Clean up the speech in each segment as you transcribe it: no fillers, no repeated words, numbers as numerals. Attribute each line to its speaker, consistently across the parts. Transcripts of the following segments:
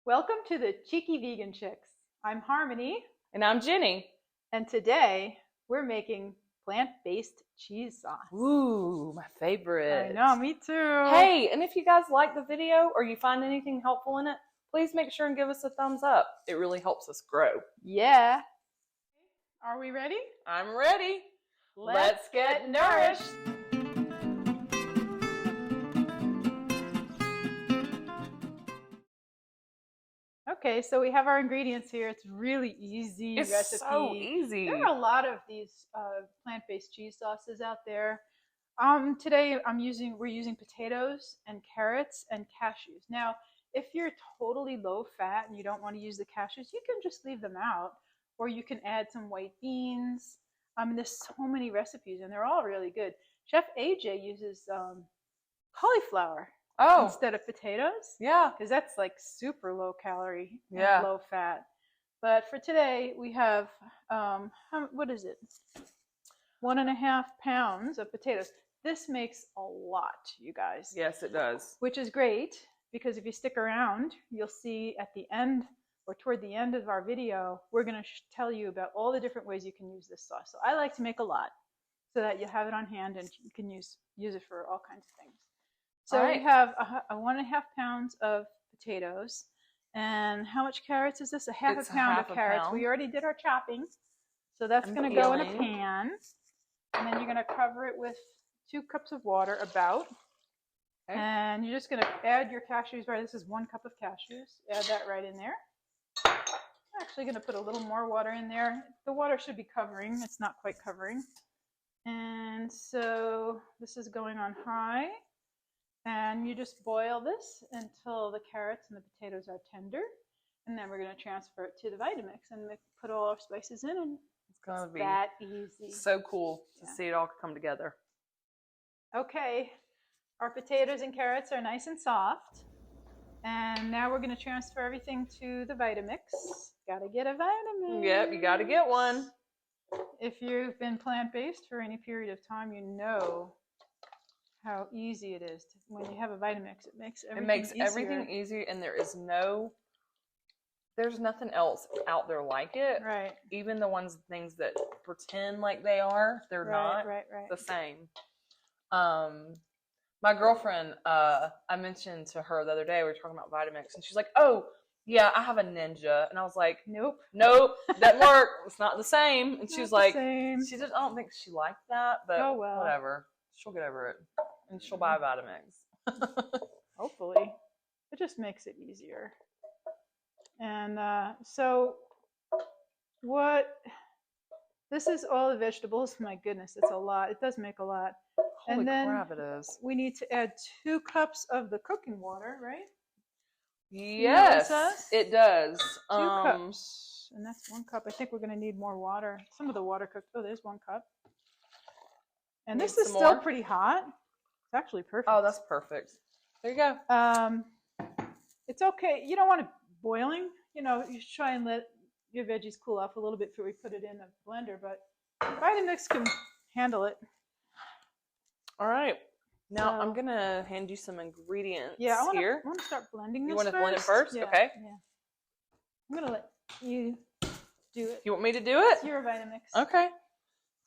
Speaker 1: Welcome to the Cheeky Vegan Chicks. I'm Harmony,
Speaker 2: And I'm Jinny.
Speaker 1: and today we're making plant-based cheese sauce.
Speaker 2: Ooh, my favorite.
Speaker 1: I know, me too.
Speaker 2: Hey, and if you guys like the video or you find anything helpful in it, please make sure and give us a thumbs up. It really helps us grow.
Speaker 1: Yeah. Are we ready?
Speaker 2: I'm ready.
Speaker 1: Let's get nourished. Okay, so we have our ingredients here. It's really easy
Speaker 2: It's
Speaker 1: recipe.
Speaker 2: so easy.
Speaker 1: There are a lot of these plant-based cheese sauces out there. Today we're using potatoes and carrots and cashews. Now, if you're totally low fat and you don't want to use the cashews, you can just leave them out, or you can add some white beans. There's so many recipes, and they're all really good. Chef AJ uses cauliflower instead of potatoes.
Speaker 2: Yeah.
Speaker 1: Because that's like super low calorie and
Speaker 2: Yeah.
Speaker 1: low fat. But for today, we have, what is it? 1.5 pounds of potatoes. This makes a lot, you guys.
Speaker 2: Yes, it does.
Speaker 1: Which is great, because if you stick around, you'll see at the end or toward the end of our video, we're going to tell you about all the different ways you can use this sauce. So I like to make a lot so that you have it on hand and you can use it for all kinds of things. So we have a 1.5 pounds of potatoes. And how much carrots is this? Half a pound of carrots. We already did our chopping. So that's going to go in a pan. And then you're going to cover it with 2 cups of water about. Okay. And you're just going to add your cashews. Right, this is 1 cup of cashews. Add that right in there. I'm actually going to put a little more water in there. The water should be covering. It's not quite covering. And so this is going on high. And you just boil this until the carrots and the potatoes are tender. And then we're going to transfer it to the Vitamix and put all our spices in. And
Speaker 2: it's going to be
Speaker 1: that easy.
Speaker 2: So cool to see it all come together.
Speaker 1: Okay. Our potatoes and carrots are nice and soft. And now we're going to transfer everything to the Vitamix. Got to get a Vitamix.
Speaker 2: Yep, you got to get one.
Speaker 1: If you've been plant-based for any period of time, you know how easy it is when you have a Vitamix. It makes everything
Speaker 2: easier, and there's nothing else out there like it.
Speaker 1: Right.
Speaker 2: Even the things that pretend like they are, they're not the same. My girlfriend, I mentioned to her the other day, we were talking about Vitamix, and she's like, "Oh, yeah, I have a Ninja," and I was like, "Nope, doesn't work. It's not the same." And she was like, I don't think she liked that, but whatever. She'll get over it. And she'll buy Vitamix.
Speaker 1: Hopefully. It just makes it easier. And so this is all the vegetables. My goodness, it's a lot. It does make a lot.
Speaker 2: Holy crap, it is.
Speaker 1: We need to add 2 cups of the cooking water, right?
Speaker 2: Yes, it does.
Speaker 1: 2 cups. And that's 1 cup. I think we're going to need more water. Some of the water cooked. Oh, there's 1 cup. And this is still pretty hot. It's actually perfect.
Speaker 2: Oh, that's perfect. There you go.
Speaker 1: It's okay. You don't want it boiling. You should try and let your veggies cool off a little bit before we put it in the blender. But Vitamix can handle it.
Speaker 2: All right. Now I'm going to hand you some ingredients here.
Speaker 1: I want to start blending this.
Speaker 2: You want to blend it first?
Speaker 1: Yeah,
Speaker 2: okay.
Speaker 1: Yeah. I'm going to let you do it.
Speaker 2: You want me to do it?
Speaker 1: It's your Vitamix.
Speaker 2: Okay.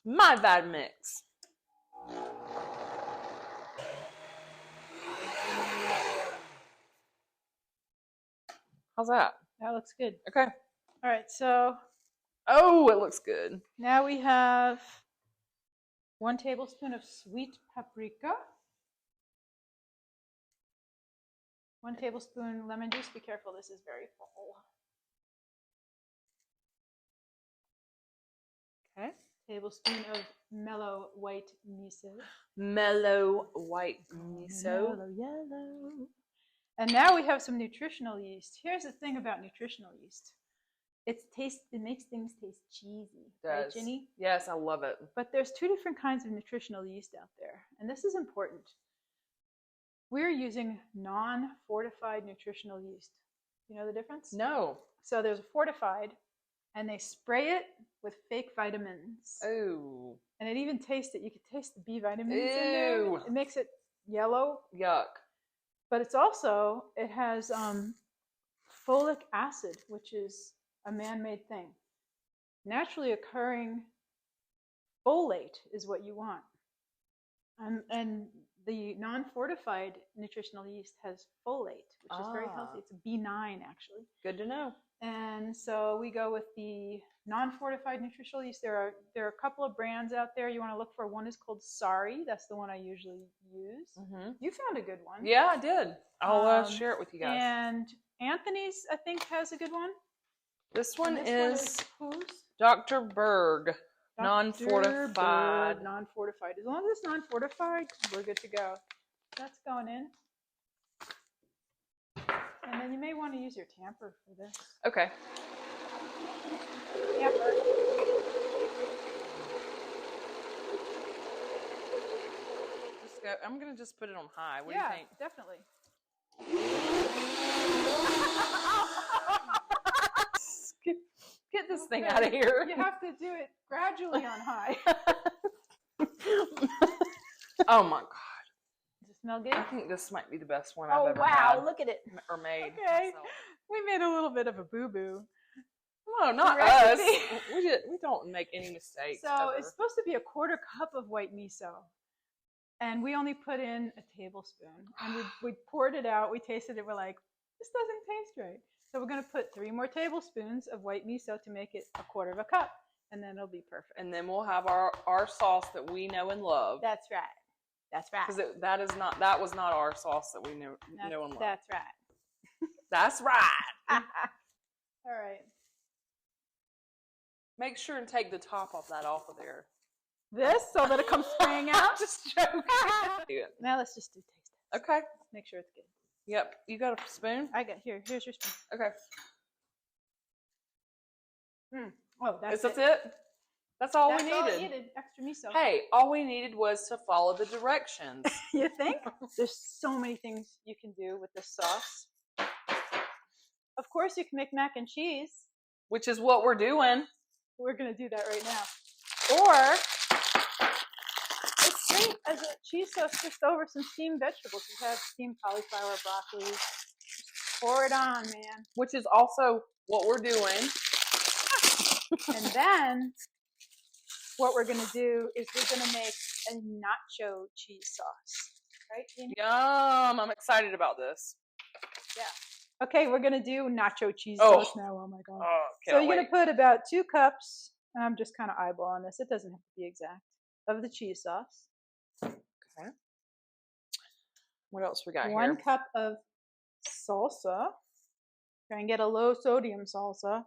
Speaker 2: My Vitamix. How's that?
Speaker 1: That looks good.
Speaker 2: Okay.
Speaker 1: All right, so.
Speaker 2: Oh, it looks good.
Speaker 1: Now we have 1 tablespoon of sweet paprika. 1 tablespoon lemon juice. Be careful, this is very full.
Speaker 2: Okay.
Speaker 1: Tablespoon of mellow white miso.
Speaker 2: Mellow white miso.
Speaker 1: Mellow yellow. And now we have some nutritional yeast. Here's the thing about nutritional yeast. It makes things taste cheesy. Right, Jinny?
Speaker 2: Yes, I love it.
Speaker 1: But there's 2 different kinds of nutritional yeast out there. And this is important. We're using non-fortified nutritional yeast. You know the difference?
Speaker 2: No.
Speaker 1: So there's a fortified, and they spray it with fake vitamins.
Speaker 2: Oh.
Speaker 1: And it even tastes it. You can taste the B vitamins in there. It makes it yellow.
Speaker 2: Yuck.
Speaker 1: But it's also, it has folic acid, which is a man-made thing. Naturally occurring folate is what you want. And the non-fortified nutritional yeast has folate, which is very healthy. It's a B9, actually.
Speaker 2: Good to know.
Speaker 1: And so we go with the non-fortified nutritional yeast. There are a couple of brands out there you want to look for. One is called Sari. That's the one I usually use. Mm-hmm. You found a good one.
Speaker 2: Yeah, I did. I'll share it with you guys.
Speaker 1: And Anthony's, I think, has a good one.
Speaker 2: This one is whose? Dr. Berg. Non-fortified.
Speaker 1: Non-fortified. As long as it's non-fortified, we're good to go. That's going in. And then you may want to use your tamper for this.
Speaker 2: Okay.
Speaker 1: Tamper.
Speaker 2: I'm going to just put it on high. What do you think?
Speaker 1: Definitely.
Speaker 2: Get this thing out of here.
Speaker 1: You have to do it gradually on high.
Speaker 2: Oh my God.
Speaker 1: Does it smell good?
Speaker 2: I think this might be the best one I've ever
Speaker 1: had.
Speaker 2: Oh wow,
Speaker 1: look at it.
Speaker 2: Or made.
Speaker 1: Okay.
Speaker 2: Myself.
Speaker 1: We made a little bit of a boo-boo.
Speaker 2: No, not us. We don't make any mistakes.
Speaker 1: So
Speaker 2: ever.
Speaker 1: It's supposed to be a 1/4 cup of white miso. And we only put in a tablespoon. And we poured it out. We tasted it. We're like, this doesn't taste right. So we're going to put 3 more tablespoons of white miso to make it a 1/4 cup. And then it'll be perfect.
Speaker 2: And then we'll have our sauce that we know and love.
Speaker 1: That's right. That's right.
Speaker 2: Because that was not our sauce that we know and love.
Speaker 1: That's right.
Speaker 2: That's right.
Speaker 1: All right.
Speaker 2: Make sure and take the top off that off of there.
Speaker 1: This so that it comes spraying out.
Speaker 2: Just joking.
Speaker 1: Now let's just do taste test.
Speaker 2: Okay.
Speaker 1: Make sure it's good.
Speaker 2: Yep. You got a spoon?
Speaker 1: I got here's your spoon.
Speaker 2: Okay.
Speaker 1: Oh, that's
Speaker 2: it.
Speaker 1: it.
Speaker 2: That's all we needed.
Speaker 1: All we needed. Extra miso.
Speaker 2: Hey, all we needed was to follow the directions.
Speaker 1: You think? There's so many things you can do with this sauce. Of course, you can make mac and cheese.
Speaker 2: Which is what we're doing.
Speaker 1: We're going to do that right now. Or it's great as a cheese sauce just over some steamed vegetables. You have steamed cauliflower, broccoli. Just pour it on, man.
Speaker 2: Which is also what we're doing.
Speaker 1: And then what we're going to do is we're going to make a nacho cheese sauce. Right, Jinny?
Speaker 2: Yum. I'm excited about this.
Speaker 1: Yeah. Okay, we're going to do nacho cheese sauce now. Oh, my God.
Speaker 2: Oh,
Speaker 1: so you're going to put about 2 cups, and I'm just kind of eyeballing this. It doesn't have to be exact, of the cheese sauce.
Speaker 2: Okay. What else we got here?
Speaker 1: 1 cup of salsa. Try and get a low sodium salsa.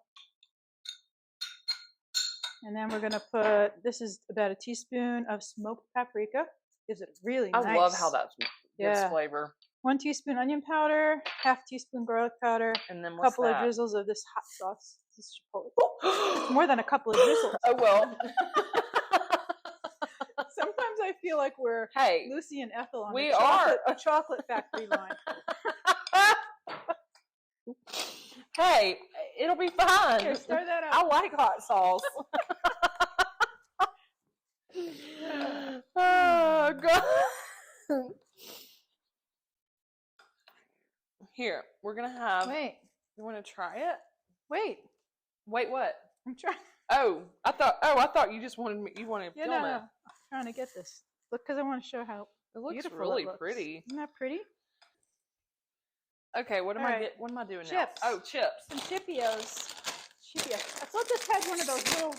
Speaker 1: And then we're going to put, this is about a teaspoon of smoked paprika. Gives it a really nice.
Speaker 2: I love how that gives flavor.
Speaker 1: 1 teaspoon onion powder, 1/2 teaspoon garlic powder,
Speaker 2: and then
Speaker 1: a couple of drizzles of this hot sauce. This is Chipotle. It's more than a couple of drizzles.
Speaker 2: Oh, well.
Speaker 1: Sometimes I feel like we're Lucy and Ethel on a chocolate factory line.
Speaker 2: Hey, it'll be fine.
Speaker 1: Here, stir that up.
Speaker 2: I like hot sauce. Oh, God. Here, we're going to have...
Speaker 1: Wait.
Speaker 2: You want to try it?
Speaker 1: Wait.
Speaker 2: Wait, what?
Speaker 1: I'm trying.
Speaker 2: Oh, I thought you just wanted me. You wanted to film it.
Speaker 1: No. I'm trying to get this. Look, because I want to show how
Speaker 2: it looks
Speaker 1: beautiful
Speaker 2: really
Speaker 1: it looks.
Speaker 2: pretty.
Speaker 1: Isn't that pretty?
Speaker 2: Okay, what am I doing
Speaker 1: chips.
Speaker 2: now? Oh, chips.
Speaker 1: Some Chippios. I thought this had one of those little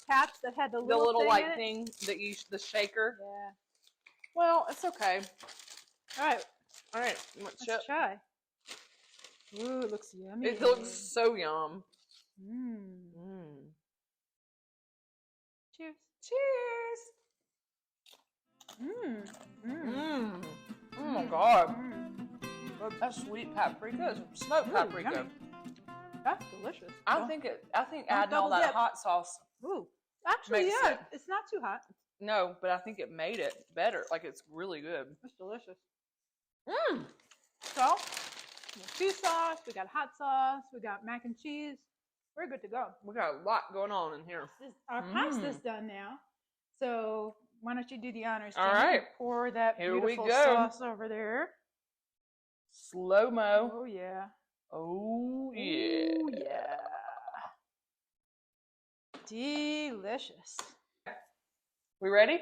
Speaker 1: caps that had the little
Speaker 2: thing that the shaker.
Speaker 1: Yeah.
Speaker 2: Well, it's okay.
Speaker 1: All right.
Speaker 2: Let's
Speaker 1: try. Ooh, it looks yummy.
Speaker 2: It looks so yum.
Speaker 1: Cheers.
Speaker 2: Oh my God. That sweet paprika is smoked paprika.
Speaker 1: Yummy. That's delicious.
Speaker 2: I think adding all that hot sauce.
Speaker 1: Ooh. Actually, it's not too hot.
Speaker 2: No, but I think it made it better. Like, it's really good.
Speaker 1: It's delicious. So, cheese sauce, we got hot sauce, we got mac and cheese. We're good to go.
Speaker 2: We got a lot going on in here.
Speaker 1: Our pasta's done now. So, why don't you do the honors,
Speaker 2: Jinny? All right.
Speaker 1: Pour that
Speaker 2: here
Speaker 1: beautiful
Speaker 2: we go.
Speaker 1: sauce over there.
Speaker 2: Slow-mo.
Speaker 1: Oh, yeah.
Speaker 2: Oh, yeah.
Speaker 1: Ooh, yeah. Delicious.
Speaker 2: We ready?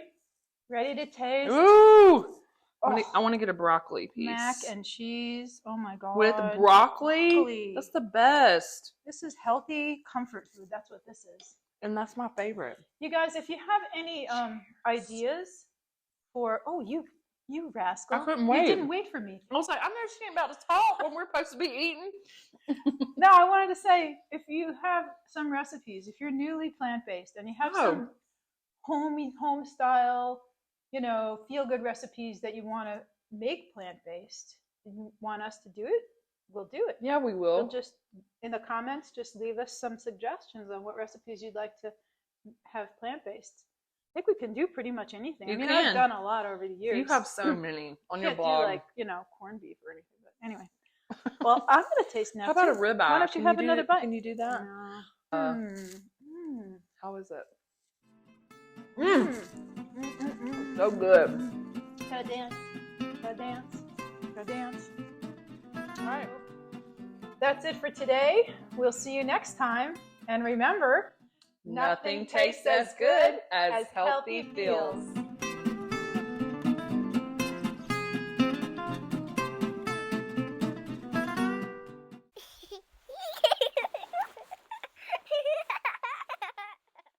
Speaker 1: Ready to taste?
Speaker 2: Ooh!
Speaker 1: Oh,
Speaker 2: I want to get a broccoli piece.
Speaker 1: mac and cheese. Oh my God.
Speaker 2: With broccoli? That's the best.
Speaker 1: This is healthy comfort food. That's what this is.
Speaker 2: And that's my favorite.
Speaker 1: You guys, if you have any ideas for, you rascal.
Speaker 2: I couldn't wait.
Speaker 1: You didn't wait for me.
Speaker 2: I was like, I'm never seeing about to talk when we're supposed to be eating.
Speaker 1: No, I wanted to say, if you have some recipes, if you're newly plant-based and you have some home style, feel-good recipes that you want to make plant-based, and you want us to do it, we'll do it.
Speaker 2: Yeah, we will.
Speaker 1: We'll just, in the comments, just leave us some suggestions on what recipes you'd like to have plant-based. I think we can do pretty much anything. I've done a lot over the years.
Speaker 2: You have so many on your
Speaker 1: Can't
Speaker 2: blog.
Speaker 1: do like, corned beef or anything. But anyway. Well, I'm going to taste now.
Speaker 2: How about a ribeye?
Speaker 1: Why don't you have another bite?
Speaker 2: Can you do that?
Speaker 1: No.
Speaker 2: How is it? So good.
Speaker 1: Gotta dance. Gotta dance. Gotta dance. All right. That's it for today. We'll see you next time. And remember,
Speaker 2: nothing tastes as good as healthy feels.